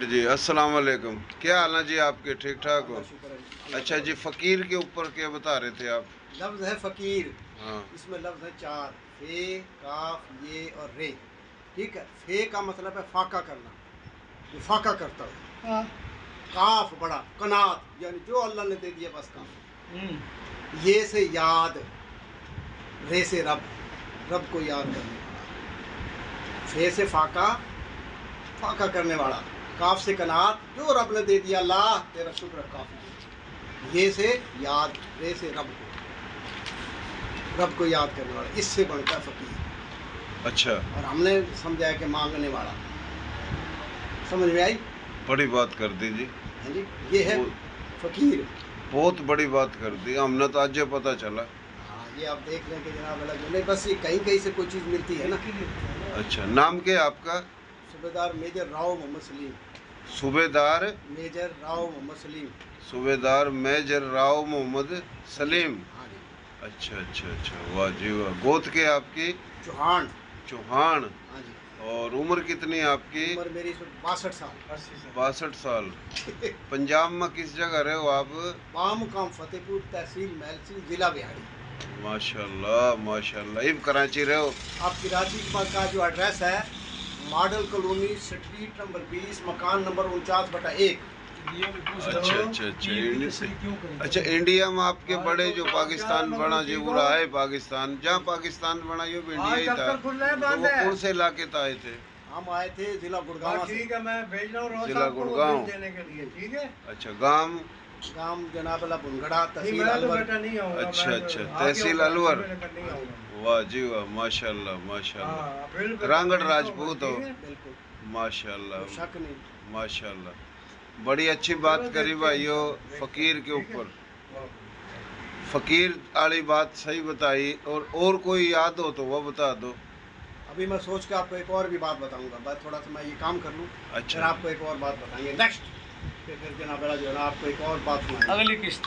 जी अस्सलाम वालेकुम, क्या हाल है जी आपके? ठीक ठाक हो? अच्छा जी, फ़कीर के ऊपर क्या बता रहे थे आप? लफ्ज़ है फ़कीर। हाँ इसमें लफ्ज़ है चार, फे, काफ, ये और रे। ठीक है। फे का मतलब है फाका करना, जो फाका करता हो। हाँ। काफ बड़ा कनात, यानी जो अल्लाह ने दे दिया बस काफ। ये से याद, रे से रब, रब को याद करने वाला। फे से फाका, फाका करने वाला। काफ से कनात, जो रब ने दे दिया अल्लाह तेरा शुक्र काफी। ये से याद, रे से रब को याद करने वाला, इससे बनता है फ़कीर। अच्छा, और हमने समझाया कि मांगने वाला। समझ में आई? बड़ी बात कर दी जी। हाँ जी, ये है फ़कीर। बहुत बड़ी बात कर दी, हमने तो आज पता चला। हाँ, ये आप देख लें कि जनाब अलग नहीं, बस ये कहीं कहीं से कोई चीज़ मिलती है ना। अच्छा, नाम क्या है आपका? सूबेदार मेजर राव मोहम्मद सलीम। सूबेदार मेजर राव मोहम्मद सलीम। सूबेदार मेजर राव मोहम्मद सलीम। हाँ जी। अच्छा अच्छा अच्छा, वाह जी वाह। गोत के आपकी? चौहान। चौहान। हाँ जी। और उम्र कितनी है आपकी? उम्र मेरी 62 साल। 62 साल। पंजाब में किस जगह रहे हो आप? बामुकाम फतेहपुर, तहसील महलसी, जिला बिहारी। माशाल्लाह माशाल्लाह। इब कराची रहे हो? आप कराची का जो एड्रेस है, मॉडल कॉलोनी, स्ट्रीट नंबर 20, मकान नंबर 49/1। अच्छा अच्छा अच्छा। अच्छा, इंडिया में आपके बड़े जो पाकिस्तान बना जी पूरा है पाकिस्तान, जहाँ पाकिस्तान बना ये भी इंडिया ही था, तो वो कौन से इलाके से आए थे? हम आए थे जिला गुड़गांव से। ठीक है, मैं भेज रहा हूँ जिला गुड़गांव देने के लिए। ठीक है। अच्छा, गांव? गांव जनाबला बुनगड़ा, तहसील मैं तो अलवर। बेटा नहीं आऊंगा। अच्छा मैं अच्छा, आगे तहसील आऊंगा, अलवर। नहीं आऊंगा। वाह जी वाह, माशाल्लाह माशाल्लाह। रांगड़ राजपूत हो? बिल्कुल, माशाल्लाह शक नहीं। माशाल्लाह। बड़ी अच्छी बात करी भाइयों फ़कीर के ऊपर। फ़कीर वाली बात सही बताई। और कोई याद हो तो वह बता दो। अभी मैं सोच के आपको एक और भी बात बताऊंगा, बस थोड़ा सा मैं ये काम कर लूँ। अच्छा, फिर आपको एक और बात बताएंगे नेक्स्ट। फिर जनाब जो है ना आपको एक और बात सुनाएंगे अगली किस्त।